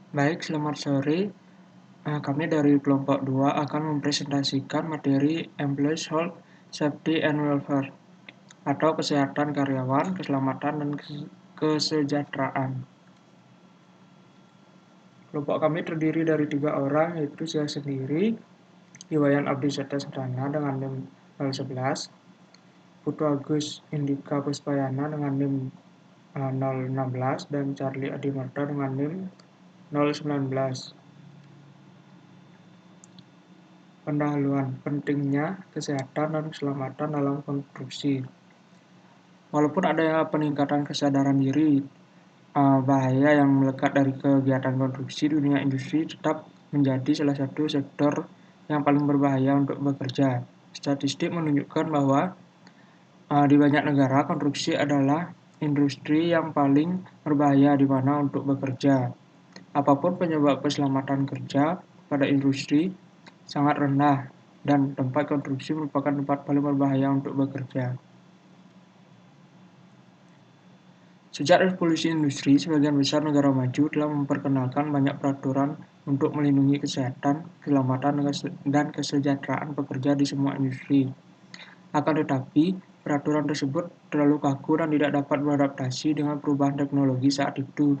Baik, selamat sore. Kami dari kelompok 2 akan mempresentasikan materi Employees Health, Safety and Welfare atau kesehatan karyawan, keselamatan, dan kesejahteraan. Kelompok kami terdiri dari 3 orang, yaitu saya sendiri, Iwayan Abdi Seta Serdana dengan NIM 011, Putu Agus Indika Puspayana dengan NIM 016, dan Charlie Adimarta dengan NIM 019. Pendahuluan pentingnya kesehatan dan keselamatan dalam konstruksi. Walaupun ada peningkatan kesadaran diri, bahaya yang melekat dari kegiatan konstruksi, dunia industri tetap menjadi salah satu sektor yang paling berbahaya untuk bekerja. Statistik menunjukkan bahwa di banyak negara konstruksi adalah industri yang paling berbahaya di mana untuk bekerja. Apapun penyebab keselamatan kerja pada industri sangat rendah, dan tempat konstruksi merupakan tempat paling berbahaya untuk bekerja. Sejak revolusi industri, sebagian besar negara maju telah memperkenalkan banyak peraturan untuk melindungi kesehatan, keselamatan, dan kesejahteraan pekerja di semua industri. Akan tetapi, peraturan tersebut terlalu kaku dan tidak dapat beradaptasi dengan perubahan teknologi saat itu,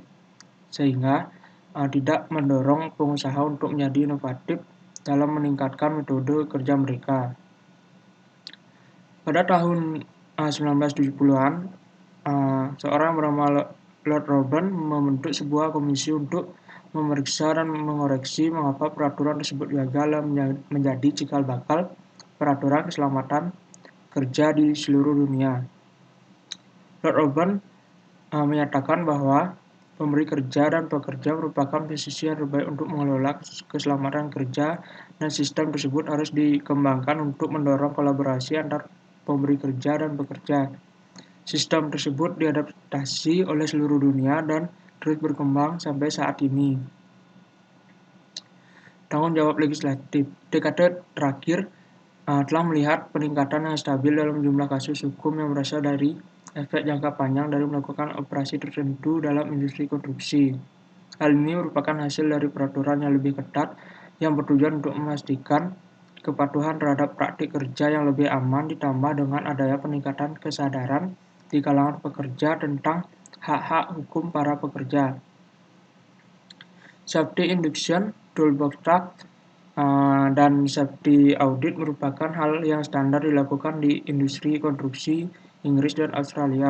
sehingga tidak mendorong pengusaha untuk menjadi inovatif dalam meningkatkan metode kerja mereka. Pada tahun 1970-an, seorang bernama Lord Robben membentuk sebuah komisi untuk memeriksa dan mengoreksi mengapa peraturan tersebut gagal dan menjadi cikal bakal peraturan keselamatan kerja di seluruh dunia. Lord Robben menyatakan bahwa pemberi kerja dan pekerja merupakan posisi yang terbaik untuk mengelola keselamatan kerja, dan sistem tersebut harus dikembangkan untuk mendorong kolaborasi antar pemberi kerja dan pekerja. Sistem tersebut diadaptasi oleh seluruh dunia dan terus berkembang sampai saat ini. Tanggung jawab legislatif. Dekade terakhir telah melihat peningkatan yang stabil dalam jumlah kasus hukum yang berasal dari efek jangka panjang dari melakukan operasi tertentu dalam industri konstruksi. Hal ini merupakan hasil dari peraturan yang lebih ketat yang bertujuan untuk memastikan kepatuhan terhadap praktik kerja yang lebih aman, ditambah dengan adanya peningkatan kesadaran di kalangan pekerja tentang hak-hak hukum para pekerja. Safety Induction, Toolbox Truck, dan Safety Audit merupakan hal yang standar dilakukan di industri konstruksi Inggris dan Australia.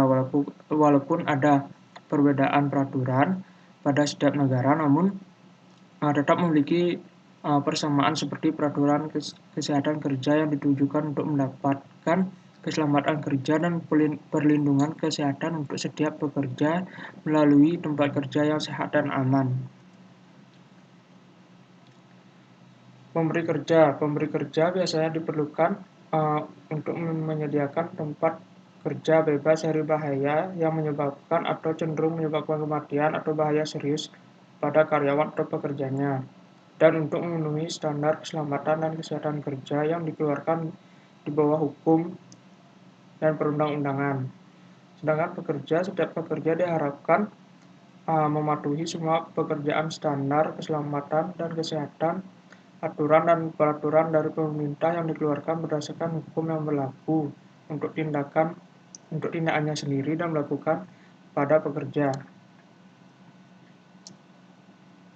Walaupun ada perbedaan peraturan pada setiap negara, namun tetap memiliki persamaan seperti peraturan kesehatan kerja yang ditujukan untuk mendapatkan keselamatan kerja dan perlindungan kesehatan untuk setiap pekerja melalui tempat kerja yang sehat dan aman. Pemberi kerja biasanya diperlukan untuk menyediakan tempat kerja bebas dari bahaya yang menyebabkan atau cenderung menyebabkan kematian atau bahaya serius pada karyawan atau pekerjanya, dan untuk memenuhi standar keselamatan dan kesehatan kerja yang dikeluarkan di bawah hukum dan perundang-undangan. Sedangkan setiap pekerja diharapkan mematuhi semua pekerjaan standar keselamatan dan kesehatan, aturan dan peraturan dari pemerintah yang dikeluarkan berdasarkan hukum yang berlaku untuk tindakannya sendiri dan melakukan pada pekerja.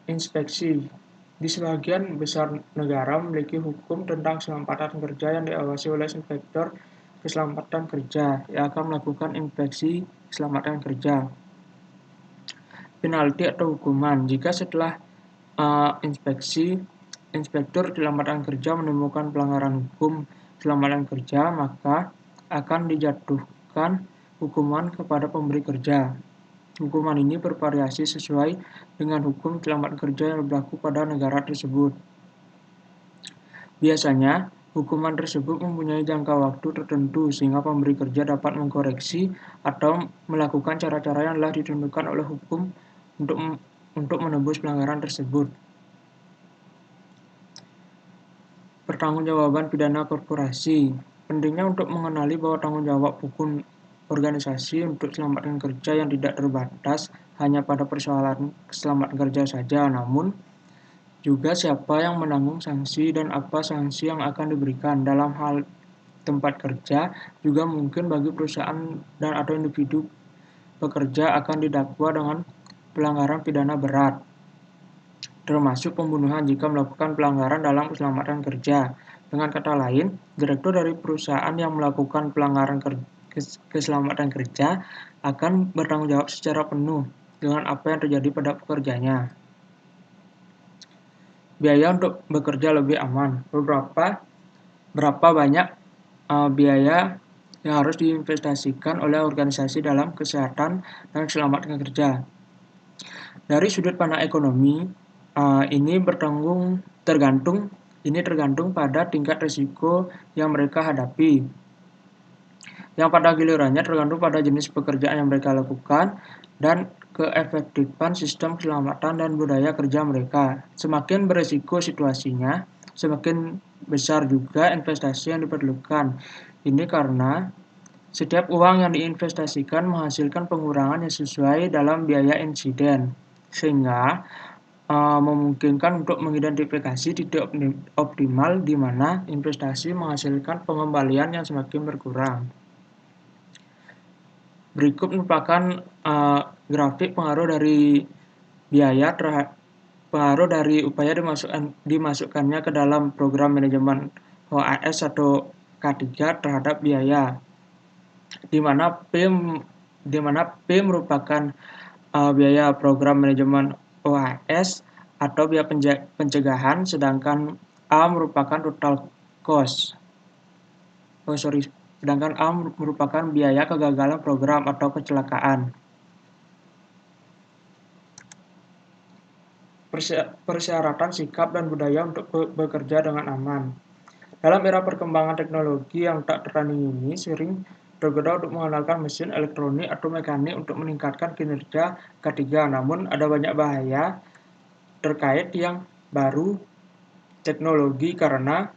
Inspeksi. Di sebagian besar negara memiliki hukum tentang keselamatan kerja yang diawasi oleh inspektor keselamatan kerja yang akan melakukan inspeksi keselamatan kerja. Penalti atau hukuman. Jika setelah inspeksi, inspektur keselamatan kerja menemukan pelanggaran hukum keselamatan kerja, maka akan dijatuhkan hukuman kepada pemberi kerja. Hukuman ini bervariasi sesuai dengan hukum keselamatan kerja yang berlaku pada negara tersebut. Biasanya, hukuman tersebut mempunyai jangka waktu tertentu sehingga pemberi kerja dapat mengkoreksi atau melakukan cara-cara yang telah ditentukan oleh hukum untuk menebus pelanggaran tersebut. Pertanggungjawaban pidana korporasi. Pentingnya untuk mengenali bahwa tanggung jawab hukum organisasi untuk keselamatan kerja yang tidak terbatas hanya pada persoalan keselamatan kerja saja, namun juga siapa yang menanggung sanksi dan apa sanksi yang akan diberikan. Dalam hal tempat kerja, juga mungkin bagi perusahaan dan atau individu pekerja akan didakwa dengan pelanggaran pidana berat, termasuk pembunuhan jika melakukan pelanggaran dalam keselamatan kerja. Dengan kata lain, direktur dari perusahaan yang melakukan pelanggaran keselamatan kerja akan bertanggung jawab secara penuh dengan apa yang terjadi pada pekerjanya. Biaya untuk bekerja lebih aman. Berapa banyak biaya yang harus diinvestasikan oleh organisasi dalam kesehatan dan keselamatan kerja. Dari sudut pandang ekonomi, ini tergantung pada tingkat risiko yang mereka hadapi, yang pada gilirannya tergantung pada jenis pekerjaan yang mereka lakukan dan keefektifan sistem keselamatan dan budaya kerja mereka. Semakin berisiko situasinya, semakin besar juga investasi yang diperlukan. Ini karena setiap uang yang diinvestasikan menghasilkan pengurangan yang sesuai dalam biaya insiden, sehingga memungkinkan untuk mengidentifikasi titik optimal di mana investasi menghasilkan pengembalian yang semakin berkurang. Berikut merupakan grafik pengaruh dari biaya pengaruh dari upaya dimasukkannya ke dalam program manajemen OAS atau K3 terhadap biaya, di mana P merupakan biaya program manajemen OAS atau biaya pencegahan, sedangkan A merupakan total cost. Sedangkan A merupakan biaya kegagalan program atau kecelakaan. Persyaratan sikap dan budaya untuk bekerja dengan aman. Dalam era perkembangan teknologi yang tak tertandingi ini, sering tergoda untuk mengandalkan mesin elektronik atau mekanik untuk meningkatkan kinerja K3. Namun ada banyak bahaya terkait yang baru teknologi karena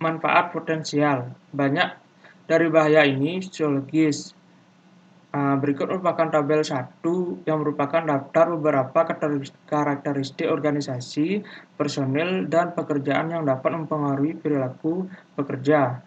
manfaat potensial. Banyak dari bahaya ini sosiologis. Berikut merupakan tabel 1 yang merupakan daftar beberapa karakteristik organisasi, personil, dan pekerjaan yang dapat mempengaruhi perilaku pekerja.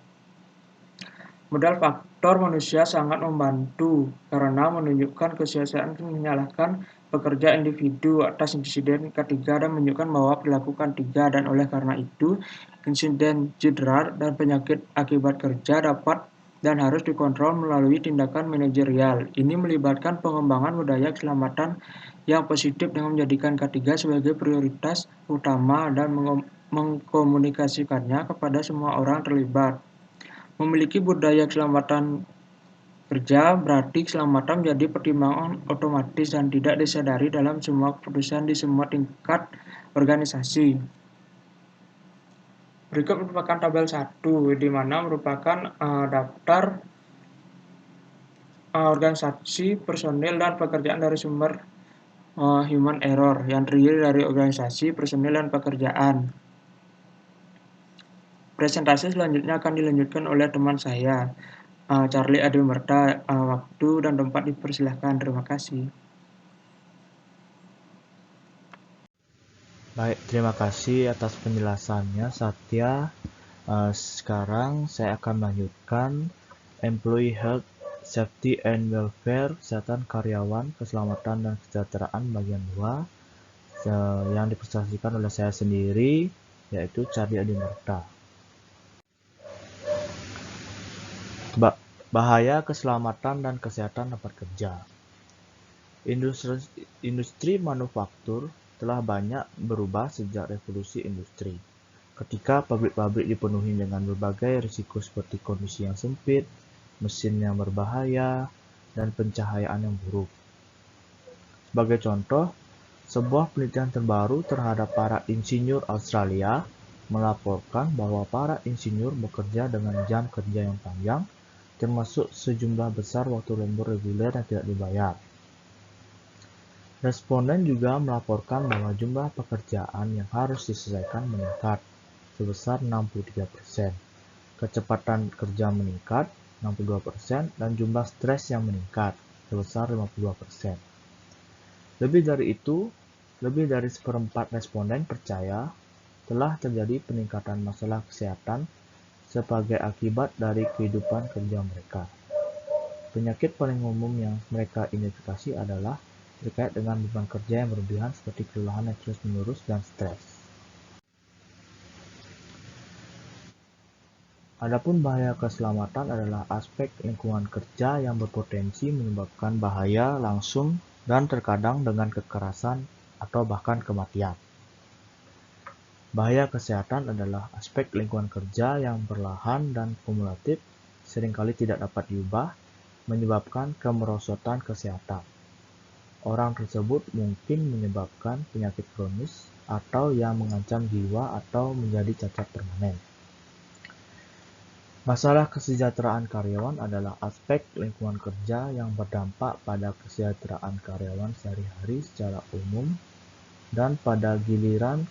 Modal faktor manusia sangat membantu karena menunjukkan kesiasaan menyalahkan pekerja individu atas insiden K3 dan menunjukkan bahwa perilaku K3, dan oleh karena itu insiden cedera dan penyakit akibat kerja dapat dan harus dikontrol melalui tindakan manajerial. Ini melibatkan pengembangan budaya keselamatan yang positif dengan menjadikan K3 sebagai prioritas utama dan mengkomunikasikannya kepada semua orang terlibat. Memiliki budaya keselamatan kerja berarti keselamatan menjadi pertimbangan otomatis dan tidak disadari dalam semua keputusan di semua tingkat organisasi. Berikut merupakan tabel 1, di mana merupakan daftar organisasi, personil, dan pekerjaan dari sumber human error yang terdiri dari organisasi, personil, dan pekerjaan. Presentasi selanjutnya akan dilanjutkan oleh teman saya, Charlie Adimerta. Waktu dan tempat dipersilahkan. Terima kasih. Baik, terima kasih atas penjelasannya, Satya. Sekarang saya akan melanjutkan Employee Health, Safety and Welfare, kesehatan karyawan, keselamatan dan kesejahteraan bagian 2 yang dipresentasikan oleh saya sendiri, yaitu Charlie Adimerta. Bahaya keselamatan dan kesehatan tempat kerja. Industri manufaktur telah banyak berubah sejak revolusi industri. Ketika pabrik-pabrik dipenuhi dengan berbagai risiko seperti kondisi yang sempit, mesin yang berbahaya, dan pencahayaan yang buruk. Sebagai contoh, sebuah penelitian terbaru terhadap para insinyur Australia melaporkan bahwa para insinyur bekerja dengan jam kerja yang panjang, termasuk sejumlah besar waktu lembur reguler yang tidak dibayar. Responden juga melaporkan bahwa jumlah pekerjaan yang harus diselesaikan meningkat sebesar 63%, kecepatan kerja meningkat 62%, dan jumlah stres yang meningkat sebesar 52%. Lebih dari itu, lebih dari seperempat responden percaya telah terjadi peningkatan masalah kesehatan sebagai akibat dari kehidupan kerja mereka. Penyakit paling umum yang mereka identifikasi adalah terkait dengan beban kerja yang berlebihan seperti kelelahan yang terus-menerus dan stres. Adapun bahaya keselamatan adalah aspek lingkungan kerja yang berpotensi menyebabkan bahaya langsung dan terkadang dengan kekerasan atau bahkan kematian. Bahaya kesehatan adalah aspek lingkungan kerja yang perlahan dan kumulatif, seringkali tidak dapat diubah, menyebabkan kemerosotan kesehatan. Orang tersebut mungkin menyebabkan penyakit kronis atau yang mengancam jiwa atau menjadi cacat permanen. Masalah kesejahteraan karyawan adalah aspek lingkungan kerja yang berdampak pada kesejahteraan karyawan sehari-hari secara umum dan pada giliran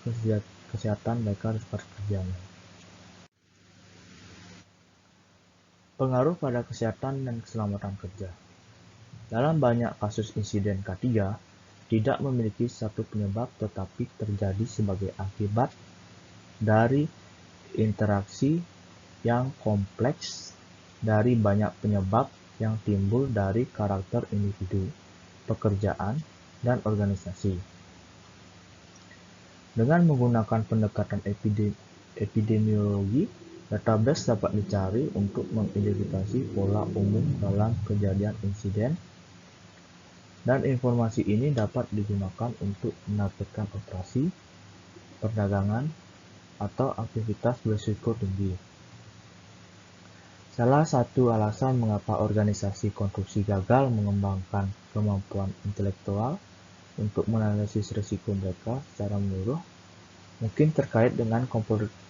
kesehatan mereka di tempat kerjanya. Pengaruh pada kesehatan dan keselamatan kerja. Dalam banyak kasus insiden K3, tidak memiliki satu penyebab tetapi terjadi sebagai akibat dari interaksi yang kompleks dari banyak penyebab yang timbul dari karakter individu, pekerjaan, dan organisasi. Dengan menggunakan pendekatan epidemiologi, database dapat dicari untuk mengidentifikasi pola umum dalam kejadian insiden, dan informasi ini dapat digunakan untuk menargetkan operasi, perdagangan, atau aktivitas berisiko tinggi. Salah satu alasan mengapa organisasi konstruksi gagal mengembangkan kemampuan intelektual untuk menganalisis risiko mereka secara menyeluruh mungkin terkait dengan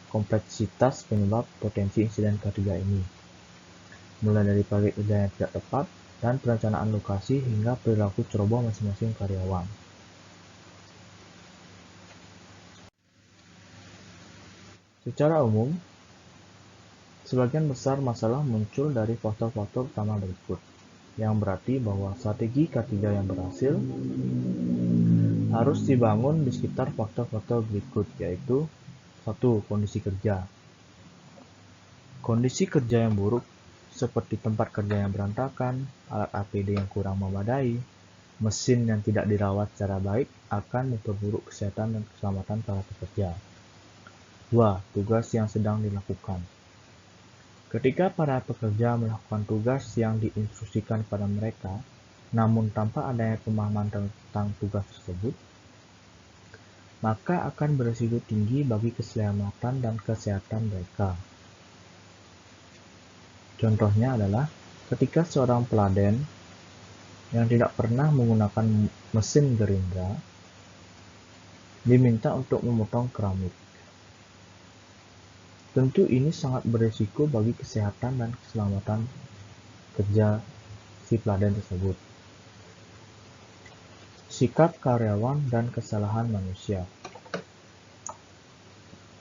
kompleksitas penyebab potensi insiden K3 ini, mulai dari paket kerja yang tidak tepat dan perencanaan lokasi hingga perilaku ceroboh masing-masing karyawan. Secara umum, sebagian besar masalah muncul dari faktor-faktor utama berikut, yang berarti bahwa strategi K3 yang berhasil harus dibangun di sekitar faktor-faktor berikut, yaitu 1. Kondisi kerja. Kondisi kerja yang buruk, seperti tempat kerja yang berantakan, alat APD yang kurang memadai, mesin yang tidak dirawat secara baik, akan memperburuk kesehatan dan keselamatan para pekerja. 2. Tugas yang sedang dilakukan. Ketika para pekerja melakukan tugas yang diinstruksikan pada mereka, namun tanpa adanya pemahaman tentang tugas tersebut, maka akan berisiko tinggi bagi keselamatan dan kesehatan mereka. Contohnya adalah ketika seorang peladen yang tidak pernah menggunakan mesin gerindra diminta untuk memotong keramik. Tentu ini sangat berisiko bagi kesehatan dan keselamatan kerja si peladen tersebut. Sikap karyawan dan kesalahan manusia.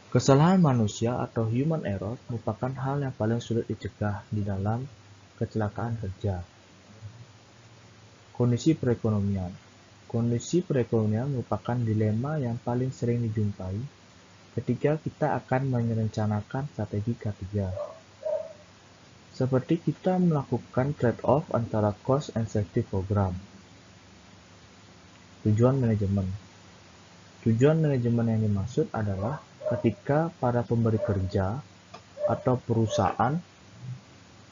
Kesalahan manusia atau human error merupakan hal yang paling sulit dicegah di dalam kecelakaan kerja. Kondisi perekonomian. Kondisi perekonomian merupakan dilema yang paling sering dijumpai ketika kita akan merencanakan strategi K3. Seperti kita melakukan trade-off antara cost and safety program. Tujuan manajemen. Tujuan manajemen yang dimaksud adalah ketika para pemberi kerja atau perusahaan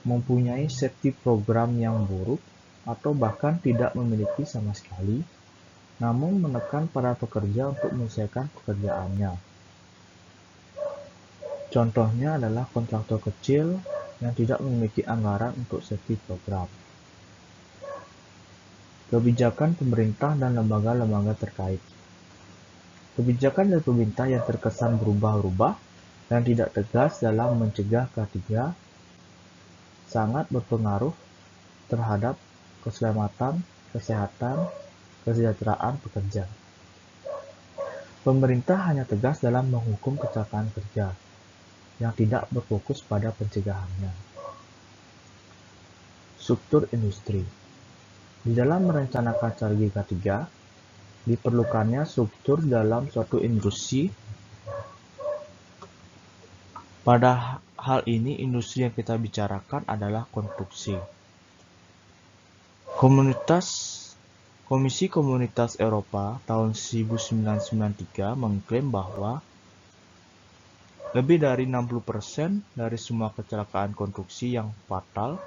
mempunyai safety program yang buruk atau bahkan tidak memiliki sama sekali, namun menekan para pekerja untuk menyelesaikan pekerjaannya. Contohnya adalah kontraktor kecil yang tidak memiliki anggaran untuk safety program. Kebijakan pemerintah dan lembaga-lembaga terkait. Kebijakan dari pemerintah yang terkesan berubah-ubah dan tidak tegas dalam mencegah K3 sangat berpengaruh terhadap keselamatan, kesehatan, kesejahteraan pekerja. Pemerintah hanya tegas dalam menghukum kecelakaan kerja, yang tidak berfokus pada pencegahannya. Struktur industri. Di dalam merencanakan strategi K3, diperlukannya struktur dalam suatu industri. Pada hal ini, industri yang kita bicarakan adalah konstruksi. Komisi Komunitas Eropa tahun 1993 mengklaim bahwa lebih dari 60% dari semua kecelakaan konstruksi yang fatal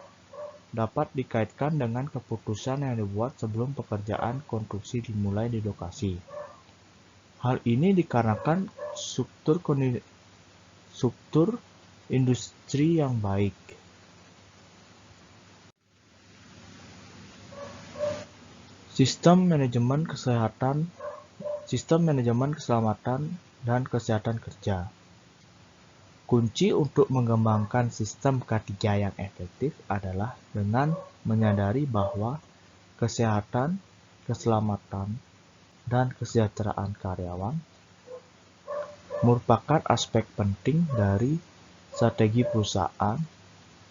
dapat dikaitkan dengan keputusan yang dibuat sebelum pekerjaan konstruksi dimulai di lokasi. Hal ini dikarenakan struktur industri yang baik. Sistem manajemen keselamatan dan kesehatan kerja. Kunci untuk mengembangkan sistem K3 yang efektif adalah dengan menyadari bahwa kesehatan, keselamatan, dan kesejahteraan karyawan merupakan aspek penting dari strategi perusahaan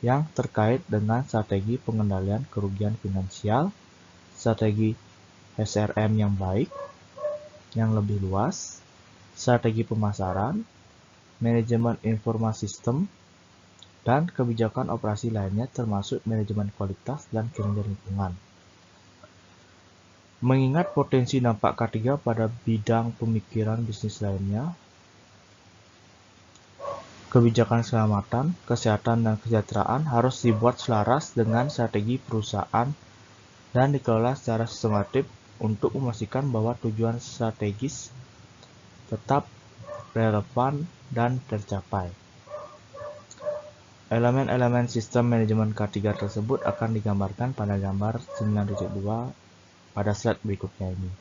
yang terkait dengan strategi pengendalian kerugian finansial, strategi SRM yang baik, yang lebih luas, strategi pemasaran, manajemen informasi sistem, dan kebijakan operasi lainnya termasuk manajemen kualitas dan kinerja lingkungan. Mengingat potensi dampak K3 pada bidang pemikiran bisnis lainnya, kebijakan keselamatan, kesehatan, dan kesejahteraan harus dibuat selaras dengan strategi perusahaan dan dikelola secara sistematis untuk memastikan bahwa tujuan strategis tetap relevan dan tercapai. Elemen-elemen sistem manajemen K3 tersebut akan digambarkan pada gambar 9.2 pada slide berikutnya ini.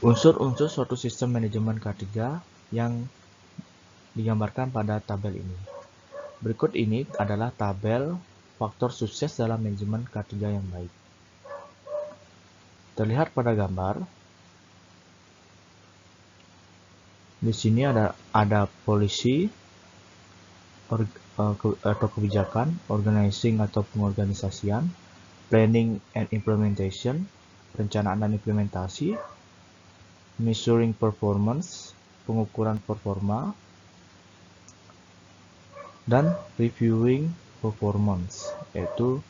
Unsur-unsur suatu sistem manajemen K3 yang digambarkan pada tabel ini. Berikut ini adalah tabel faktor sukses dalam manajemen K3 yang baik. Terlihat pada gambar. Di sini ada policy atau kebijakan, organizing atau pengorganisasian, planning and implementation, perencanaan dan implementasi, measuring performance, pengukuran performa, dan reviewing performance, yaitu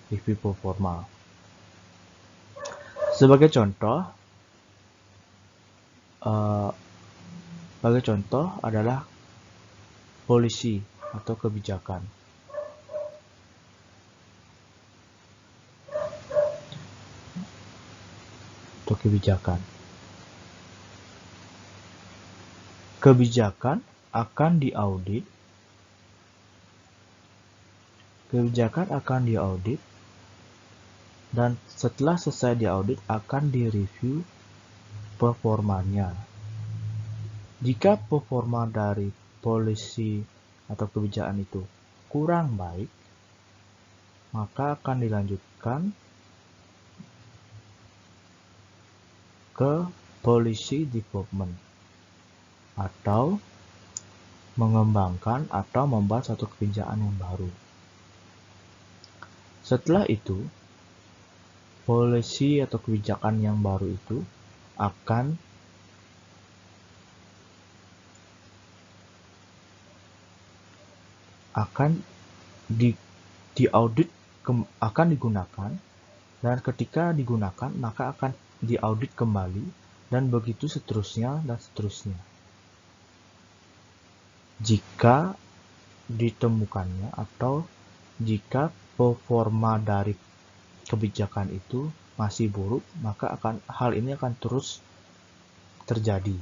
review performa. Sebagai contoh adalah policy atau kebijakan. Kebijakan akan diaudit. Dan setelah selesai diaudit akan direview performanya. Jika performa dari policy atau kebijakan itu kurang baik, maka akan dilanjutkan ke policy development atau mengembangkan atau membuat suatu kebijakan yang baru. Setelah itu, policy atau kebijakan yang baru itu akan diaudit, akan digunakan, dan ketika digunakan maka akan diaudit kembali, dan begitu seterusnya dan seterusnya. Jika ditemukannya atau jika performa dari kebijakan itu masih buruk, maka hal ini akan terus terjadi.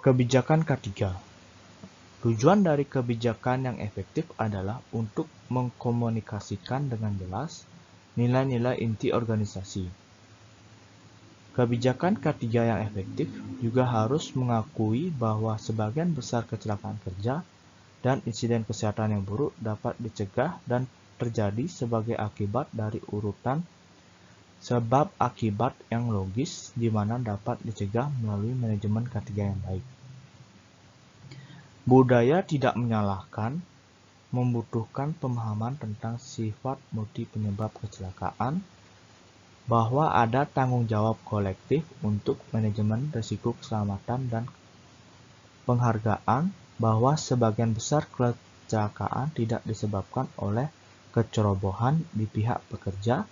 Kebijakan K3. Tujuan dari kebijakan yang efektif adalah untuk mengkomunikasikan dengan jelas nilai-nilai inti organisasi. Kebijakan K3 yang efektif juga harus mengakui bahwa sebagian besar kecelakaan kerja dan insiden kesehatan yang buruk dapat dicegah dan terjadi sebagai akibat dari urutan sebab akibat yang logis di mana dapat dicegah melalui manajemen K3 yang baik. Budaya tidak menyalahkan, membutuhkan pemahaman tentang sifat multi penyebab kecelakaan, bahwa ada tanggung jawab kolektif untuk manajemen risiko keselamatan dan penghargaan bahwa sebagian besar kecelakaan tidak disebabkan oleh kecerobohan di pihak pekerja,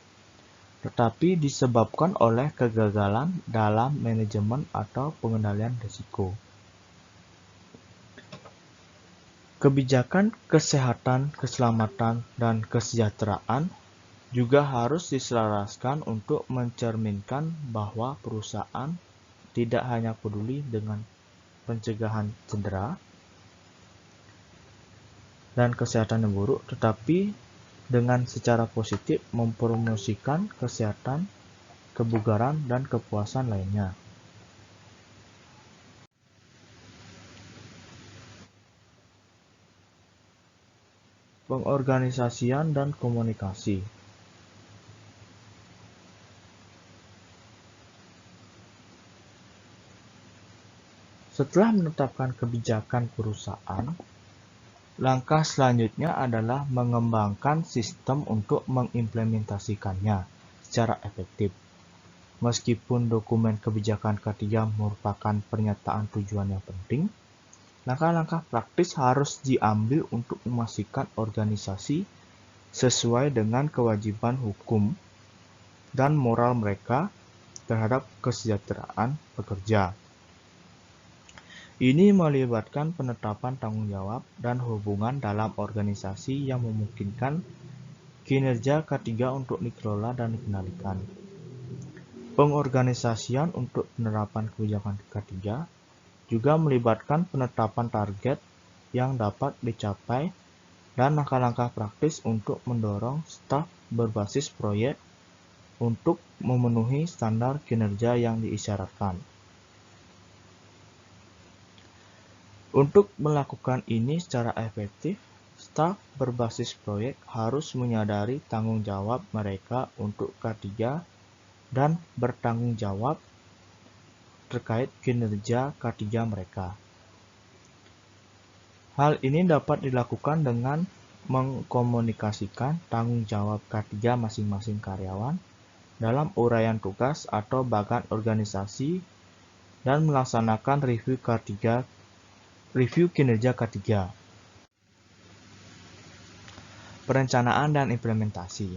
tetapi disebabkan oleh kegagalan dalam manajemen atau pengendalian risiko. Kebijakan kesehatan, keselamatan, dan kesejahteraan juga harus diselaraskan untuk mencerminkan bahwa perusahaan tidak hanya peduli dengan pencegahan cedera dan kesehatan yang buruk, tetapi dengan secara positif mempromosikan kesehatan, kebugaran, dan kepuasan lainnya. Pengorganisasian dan komunikasi. Setelah menetapkan kebijakan perusahaan, langkah selanjutnya adalah mengembangkan sistem untuk mengimplementasikannya secara efektif. Meskipun dokumen kebijakan K3 merupakan pernyataan tujuan yang penting, langkah-langkah praktis harus diambil untuk memastikan organisasi sesuai dengan kewajiban hukum dan moral mereka terhadap kesejahteraan pekerja. Ini melibatkan penetapan tanggung jawab dan hubungan dalam organisasi yang memungkinkan kinerja K3 untuk dikelola dan dikendalikan. Pengorganisasian untuk penerapan kebijakan K3 juga melibatkan penetapan target yang dapat dicapai dan langkah-langkah praktis untuk mendorong staf berbasis proyek untuk memenuhi standar kinerja yang diisyaratkan. Untuk melakukan ini secara efektif, staf berbasis proyek harus menyadari tanggung jawab mereka untuk K3 dan bertanggung jawab terkait kinerja K3 mereka. Hal ini dapat dilakukan dengan mengkomunikasikan tanggung jawab K3 masing-masing karyawan dalam uraian tugas atau bagan organisasi dan melaksanakan review kinerja K3. Perencanaan dan implementasi.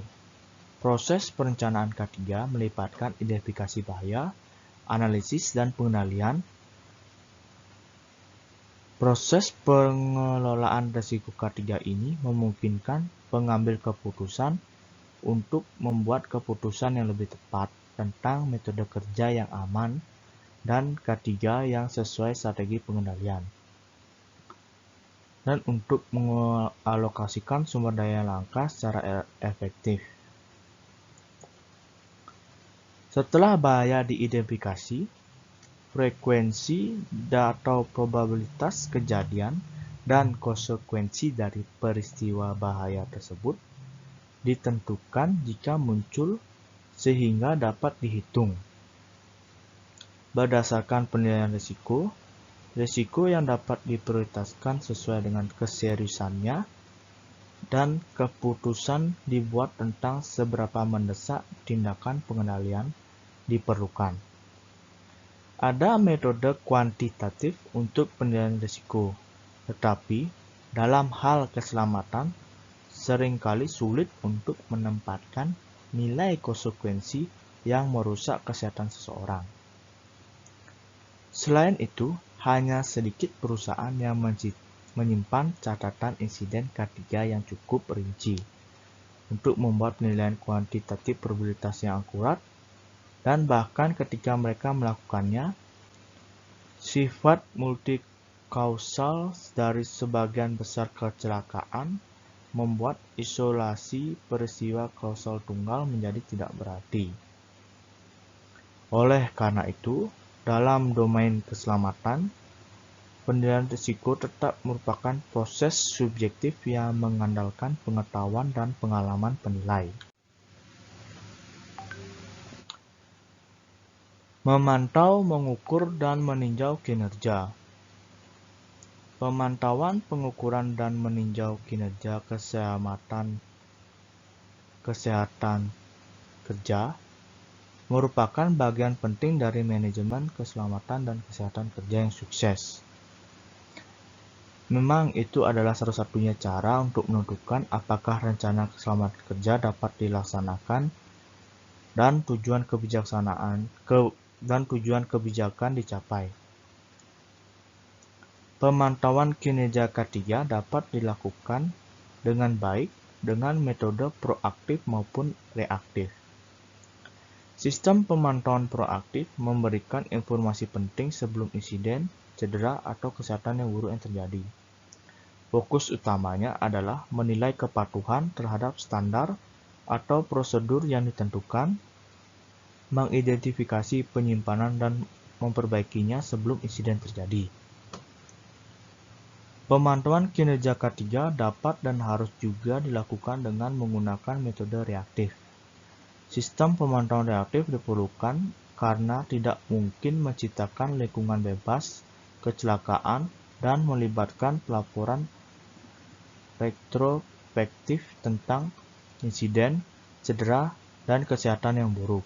Proses perencanaan K3 melibatkan identifikasi bahaya, analisis, dan pengendalian. Proses pengelolaan risiko K3 ini memungkinkan pengambil keputusan untuk membuat keputusan yang lebih tepat tentang metode kerja yang aman dan K3 yang sesuai strategi pengendalian, dan untuk mengalokasikan sumber daya langka secara efektif. Setelah bahaya diidentifikasi, frekuensi atau probabilitas kejadian dan konsekuensi dari peristiwa bahaya tersebut ditentukan jika muncul sehingga dapat dihitung. Berdasarkan penilaian risiko, risiko yang dapat diprioritaskan sesuai dengan keseriusannya, dan keputusan dibuat tentang seberapa mendesak tindakan pengendalian diperlukan. Ada metode kuantitatif untuk penilaian risiko, tetapi dalam hal keselamatan seringkali sulit untuk menempatkan nilai konsekuensi yang merusak kesehatan seseorang. Selain itu, hanya sedikit perusahaan yang menyimpan catatan insiden K3 yang cukup rinci untuk membuat penilaian kuantitatif probabilitas yang akurat, dan bahkan ketika mereka melakukannya, sifat multikausal dari sebagian besar kecelakaan membuat isolasi peristiwa kausal tunggal menjadi tidak berarti. Oleh karena itu, dalam domain keselamatan, penilaian risiko tetap merupakan proses subjektif yang mengandalkan pengetahuan dan pengalaman penilai. Memantau, mengukur, dan meninjau kinerja. Pemantauan, pengukuran, dan meninjau kinerja kesehatan kerja merupakan bagian penting dari manajemen keselamatan dan kesehatan kerja yang sukses. Memang itu adalah satu-satunya cara untuk menentukan apakah rencana keselamatan kerja dapat dilaksanakan dan tujuan kebijakan dicapai. Pemantauan kinerja K3 dapat dilakukan dengan baik dengan metode proaktif maupun reaktif. Sistem pemantauan proaktif memberikan informasi penting sebelum insiden, cedera, atau kesehatan yang buruk yang terjadi. Fokus utamanya adalah menilai kepatuhan terhadap standar atau prosedur yang ditentukan, mengidentifikasi penyimpanan dan memperbaikinya sebelum insiden terjadi. Pemantauan kinerja K3 dapat dan harus juga dilakukan dengan menggunakan metode reaktif. Sistem pemantauan reaktif diperlukan karena tidak mungkin menciptakan lingkungan bebas kecelakaan dan melibatkan pelaporan retrospektif tentang insiden, cedera, dan kesehatan yang buruk.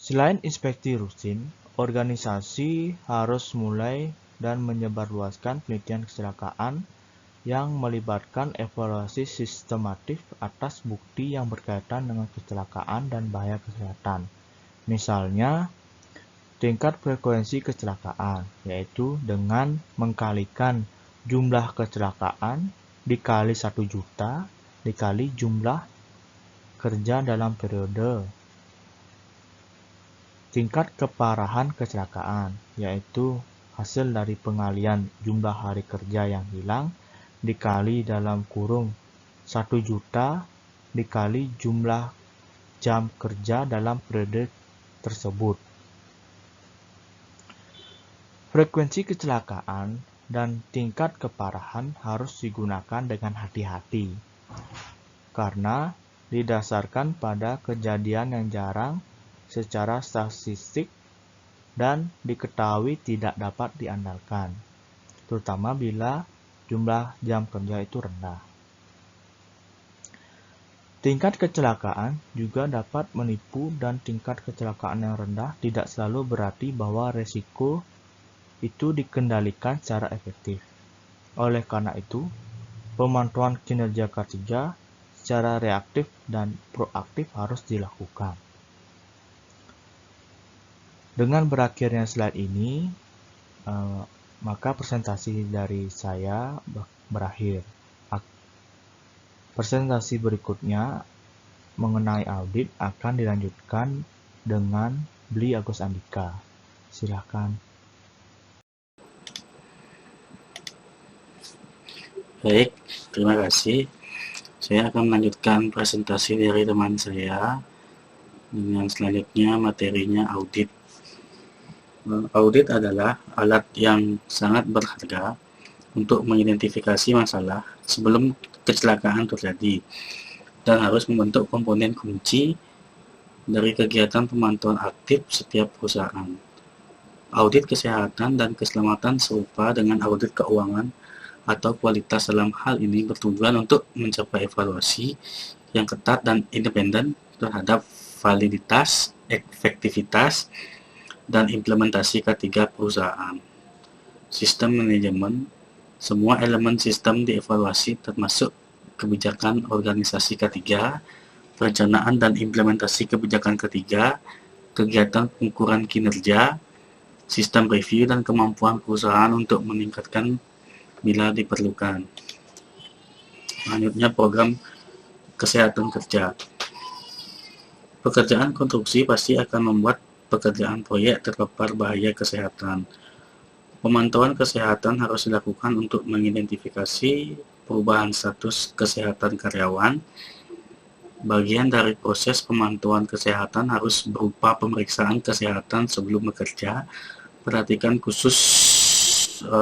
Selain inspeksi rutin, organisasi harus mulai dan menyebarluaskan penelitian kecelakaan yang melibatkan evaluasi sistematif atas bukti yang berkaitan dengan kecelakaan dan bahaya kesehatan. Misalnya, tingkat frekuensi kecelakaan, yaitu dengan mengkalikan jumlah kecelakaan dikali 1 juta dikali jumlah kerja dalam periode. Tingkat keparahan kecelakaan, yaitu hasil dari pengalian jumlah hari kerja yang hilang dikali dalam kurung 1 juta dikali jumlah jam kerja dalam periode tersebut. Frekuensi kecelakaan dan tingkat keparahan harus digunakan dengan hati-hati, karena didasarkan pada kejadian yang jarang secara statistik dan diketahui tidak dapat diandalkan, terutama bila jumlah jam kerja itu rendah. Tingkat kecelakaan juga dapat menipu dan tingkat kecelakaan yang rendah tidak selalu berarti bahwa resiko itu dikendalikan secara efektif. Oleh karena itu, pemantauan kinerja K3 secara reaktif dan proaktif harus dilakukan. Dengan berakhirnya slide ini, maka presentasi dari saya berakhir. Presentasi berikutnya mengenai audit akan dilanjutkan dengan Bli Agus Andika. Silakan. Baik, terima kasih. Saya akan melanjutkan presentasi dari teman saya dengan selanjutnya materinya audit. Audit adalah alat yang sangat berharga untuk mengidentifikasi masalah sebelum kecelakaan terjadi dan harus membentuk komponen kunci dari kegiatan pemantauan aktif setiap perusahaan. Audit kesehatan dan keselamatan serupa dengan audit keuangan atau kualitas dalam hal ini bertujuan untuk mencapai evaluasi yang ketat dan independen terhadap validitas, efektivitas, dan implementasi K3 perusahaan. Sistem manajemen, semua elemen sistem dievaluasi termasuk kebijakan organisasi K3, perencanaan dan implementasi kebijakan K3, kegiatan pengukuran kinerja, sistem review dan kemampuan perusahaan untuk meningkatkan bila diperlukan. Selanjutnya program kesehatan kerja. Pekerjaan konstruksi pasti akan membuat pekerjaan proyek terpapar bahaya kesehatan. Pemantauan kesehatan harus dilakukan untuk mengidentifikasi perubahan status kesehatan karyawan. Bagian dari proses pemantauan kesehatan harus berupa pemeriksaan kesehatan sebelum bekerja. Perhatikan khusus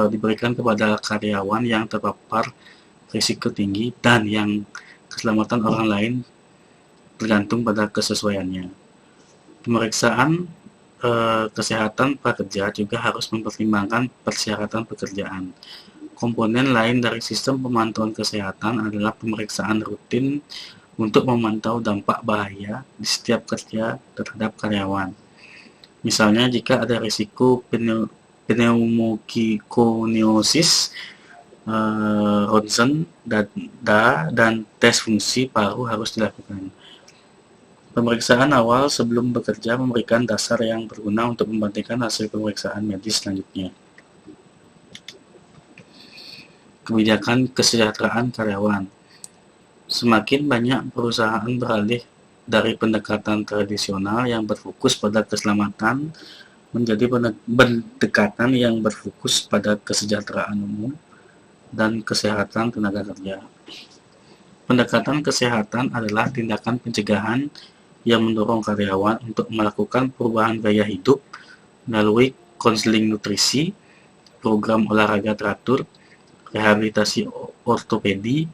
diberikan kepada karyawan yang terpapar risiko tinggi dan yang keselamatan orang lain tergantung pada kesesuaiannya. Pemeriksaan kesehatan prakerja juga harus mempertimbangkan persyaratan pekerjaan. Komponen lain dari sistem pemantauan kesehatan adalah pemeriksaan rutin untuk memantau dampak bahaya di setiap kerja terhadap karyawan. Misalnya jika ada risiko pneumokoniosis, ronsen, dada, dan tes fungsi paru harus dilakukan. Pemeriksaan awal sebelum bekerja memberikan dasar yang berguna untuk membandingkan hasil pemeriksaan medis selanjutnya. Kebijakan kesejahteraan karyawan. Semakin banyak perusahaan beralih dari pendekatan tradisional yang berfokus pada keselamatan menjadi pendekatan yang berfokus pada kesejahteraan umum dan kesehatan tenaga kerja. Pendekatan kesehatan adalah tindakan pencegahan yang mendorong karyawan untuk melakukan perubahan gaya hidup melalui konseling nutrisi, program olahraga teratur, rehabilitasi ortopedi,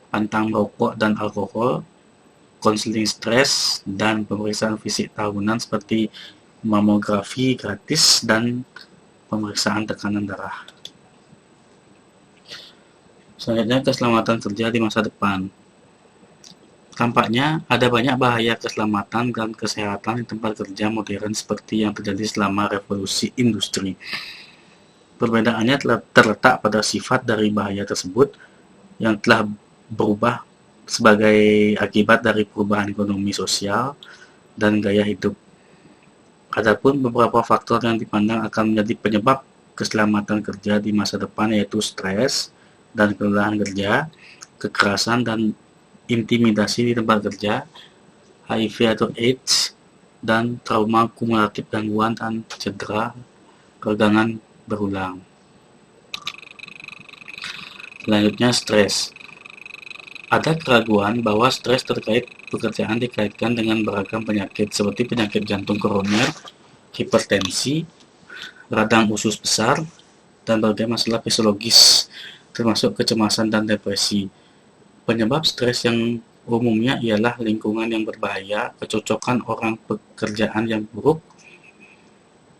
pantang merokok dan alkohol, konseling stres, dan pemeriksaan fisik tahunan seperti mamografi gratis dan pemeriksaan tekanan darah. Selanjutnya, keselamatan kerja di masa depan. Tampaknya ada banyak bahaya keselamatan dan kesehatan di tempat kerja modern seperti yang terjadi selama revolusi industri. Perbedaannya terletak pada sifat dari bahaya tersebut yang telah berubah sebagai akibat dari perubahan ekonomi sosial dan gaya hidup. Adapun beberapa faktor yang dipandang akan menjadi penyebab keselamatan kerja di masa depan yaitu stres dan kelelahan kerja, kekerasan dan intimidasi di tempat kerja, HIV atau AIDS, dan trauma kumulatif gangguan dan cedera keregangan berulang. Selanjutnya, stres. Ada keraguan bahwa stres terkait pekerjaan dikaitkan dengan beragam penyakit seperti penyakit jantung koroner, hipertensi, radang usus besar, dan berbagai masalah fisiologis termasuk kecemasan dan depresi. Penyebab stres yang umumnya ialah lingkungan yang berbahaya, kecocokan orang pekerjaan yang buruk,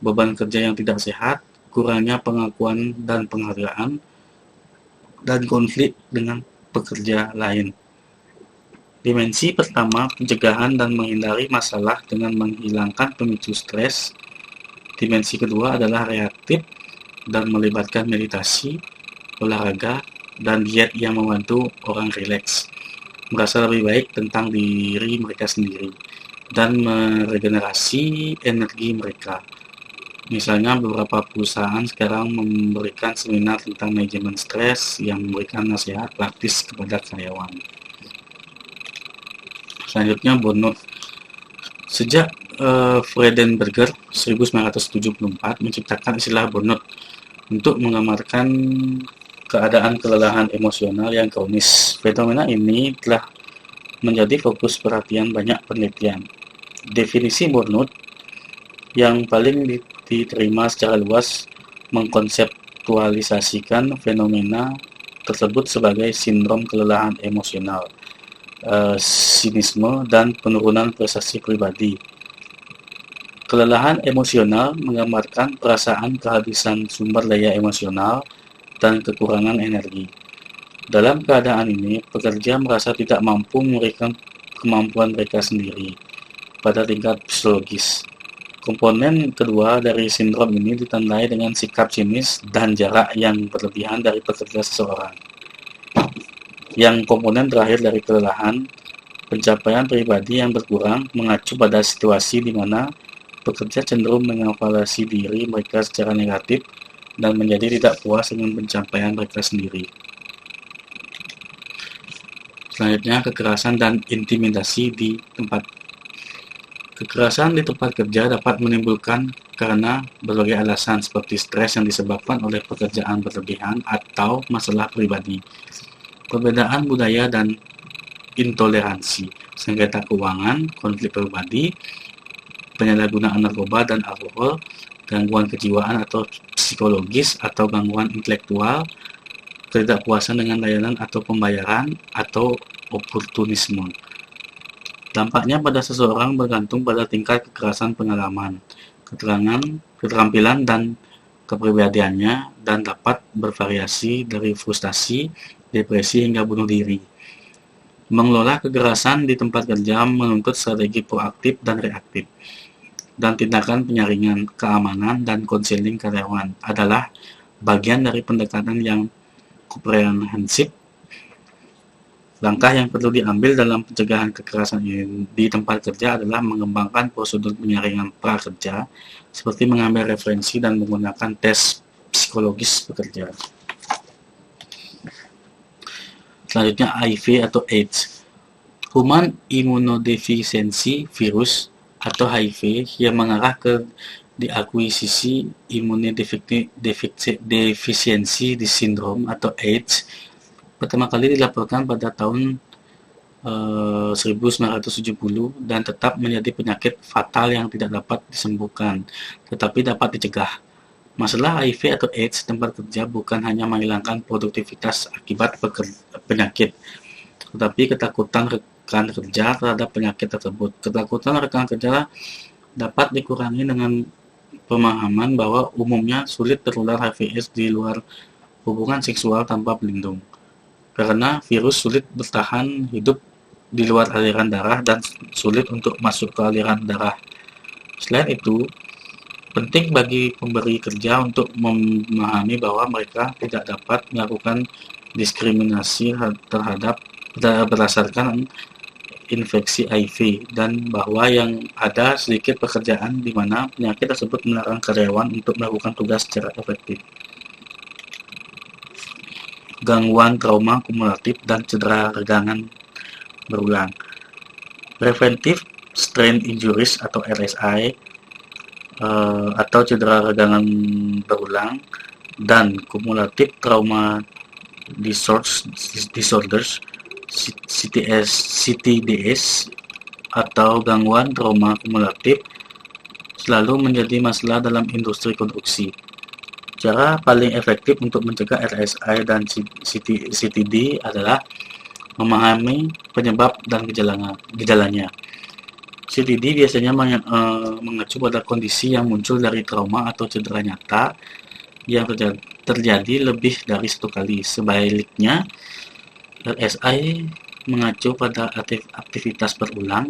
beban kerja yang tidak sehat, kurangnya pengakuan dan penghargaan, dan konflik dengan pekerja lain. Dimensi pertama, pencegahan dan menghindari masalah dengan menghilangkan pemicu stres. Dimensi kedua adalah reaktif dan melibatkan meditasi, olahraga, dan diet yang membantu orang rileks, merasa lebih baik tentang diri mereka sendiri, dan meregenerasi energi mereka. Misalnya beberapa perusahaan sekarang memberikan seminar tentang manajemen stres yang memberikan nasihat praktis kepada karyawan. Selanjutnya, burnout. Sejak Friedenberger 1974 menciptakan istilah burnout untuk menggambarkan keadaan kelelahan emosional yang kronis. Fenomena ini telah menjadi fokus perhatian banyak penelitian. Definisi burnout yang paling diterima secara luas mengkonseptualisasikan fenomena tersebut sebagai sindrom kelelahan emosional, sinisme, dan penurunan prestasi pribadi. Kelelahan emosional menggambarkan perasaan kehabisan sumber daya emosional dan kekurangan energi. Dalam keadaan ini, pekerja merasa tidak mampu memberikan kemampuan mereka sendiri pada tingkat fisiologis. Komponen kedua dari sindrom ini ditandai dengan sikap sinis dan jarak yang berlebihan dari pekerja seseorang. Yang komponen terakhir dari kelelahan, pencapaian pribadi yang berkurang, mengacu pada situasi di mana pekerja cenderung mengevaluasi diri mereka secara negatif dan menjadi tidak puas dengan pencapaian mereka sendiri. Selanjutnya, kekerasan dan intimidasi di tempat. Kekerasan di tempat kerja dapat menimbulkan karena berbagai alasan seperti stres yang disebabkan oleh pekerjaan berlebihan atau masalah pribadi, perbedaan budaya dan intoleransi, sengketa keuangan, konflik pribadi, penyalahgunaan narkoba dan alkohol, gangguan kejiwaan atau psikologis atau gangguan intelektual, ketidakpuasan dengan layanan atau pembayaran, atau oportunisme. Dampaknya pada seseorang bergantung pada tingkat kekerasan pengalaman. keterampilan dan kepribadiannya, dan dapat bervariasi dari frustasi, depresi hingga bunuh diri. Mengelola kekerasan di tempat kerja menuntut strategi proaktif dan reaktif, dan tindakan penyaringan, keamanan, dan konseling karyawan adalah bagian dari pendekatan yang komprehensif. Langkah yang perlu diambil dalam pencegahan kekerasan di tempat kerja adalah mengembangkan prosedur penyaringan prakerja, seperti mengambil referensi dan menggunakan tes psikologis pekerja. Selanjutnya HIV atau AIDS. Human Immunodeficiency Virus atau HIV yang mengarah ke diakuisisi imunodeficiency syndrome atau AIDS pertama kali dilaporkan pada tahun 1970 dan tetap menjadi penyakit fatal yang tidak dapat disembuhkan, tetapi dapat dicegah. Masalah HIV atau AIDS tempat kerja bukan hanya menghilangkan produktivitas akibat penyakit, tetapi ketakutan rekan kerja terhadap penyakit tersebut. Ketakutan rekan kerja dapat dikurangi dengan pemahaman bahwa umumnya sulit tertular HIV/AIDS di luar hubungan seksual tanpa pelindung, karena virus sulit bertahan hidup di luar aliran darah dan sulit untuk masuk ke aliran darah. Selain itu, penting bagi pemberi kerja untuk memahami bahwa mereka tidak dapat melakukan diskriminasi terhadap berdasarkan infeksi HIV, dan bahwa yang ada sedikit pekerjaan di mana penyakit tersebut melarang karyawan untuk melakukan tugas secara efektif. Gangguan trauma kumulatif dan cedera regangan berulang. Preventive strain injuries atau RSI atau cedera regangan berulang dan kumulatif trauma disorders CTDS atau gangguan trauma kumulatif selalu menjadi masalah dalam industri konstruksi. Cara paling efektif untuk mencegah RSI dan CTD adalah memahami penyebab dan gejalanya. CTD biasanya mengacu pada kondisi yang muncul dari trauma atau cedera nyata yang terjadi lebih dari satu kali. Sebaliknya, RSI mengacu pada aktivitas berulang,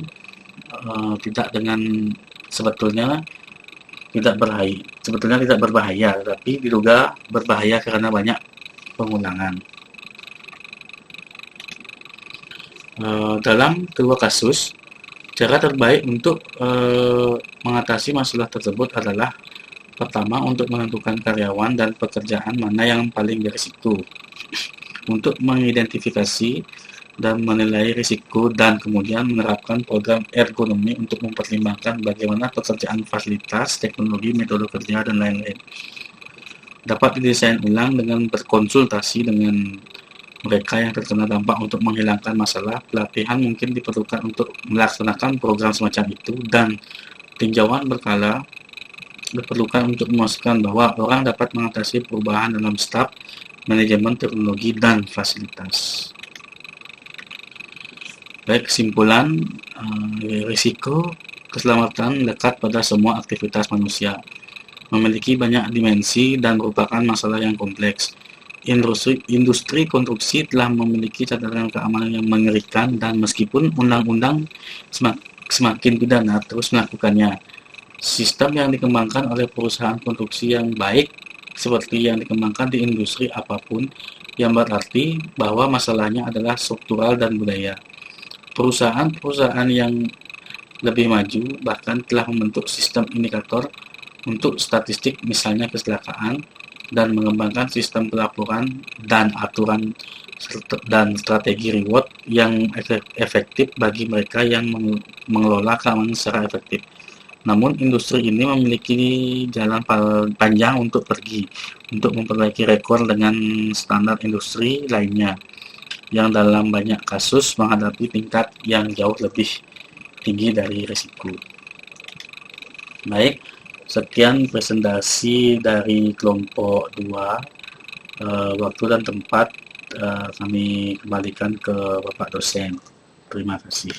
sebetulnya tidak berbahaya, tapi diduga berbahaya karena banyak pengulangan. Dalam kedua kasus, cara terbaik untuk mengatasi masalah tersebut adalah pertama, untuk menentukan karyawan dan pekerjaan mana yang paling berisiko, untuk mengidentifikasi dan menilai risiko, dan kemudian menerapkan program ergonomi untuk mempertimbangkan bagaimana pekerjaan, fasilitas, teknologi, metode kerja, dan lain-lain. Dapat didesain ulang dengan berkonsultasi dengan mereka yang terkena dampak untuk menghilangkan masalah. Pelatihan mungkin diperlukan untuk melaksanakan program semacam itu, dan tinjauan berkala diperlukan untuk memastikan bahwa orang dapat mengatasi perubahan dalam staf, manajemen, teknologi, dan fasilitas. Baik, kesimpulan, risiko keselamatan lekat pada semua aktivitas manusia, memiliki banyak dimensi dan merupakan masalah yang kompleks. Industri konstruksi telah memiliki catatan keamanan yang mengerikan, dan meskipun undang-undang semakin pidana terus melakukannya, sistem yang dikembangkan oleh perusahaan konstruksi yang baik seperti yang dikembangkan di industri apapun, yang berarti bahwa masalahnya adalah struktural dan budaya. Perusahaan-perusahaan yang lebih maju bahkan telah membentuk sistem indikator untuk statistik, misalnya kecelakaan, dan mengembangkan sistem pelaporan dan aturan dan strategi reward yang efektif bagi mereka yang mengelola keamanan secara efektif. Namun, industri ini memiliki jalan panjang untuk pergi untuk memperbaiki rekor dengan standar industri lainnya, yang dalam banyak kasus menghadapi tingkat yang jauh lebih tinggi dari risiko. Baik, sekian presentasi dari kelompok 2. Waktu dan tempat kami kembalikan ke Bapak dosen. Terima kasih.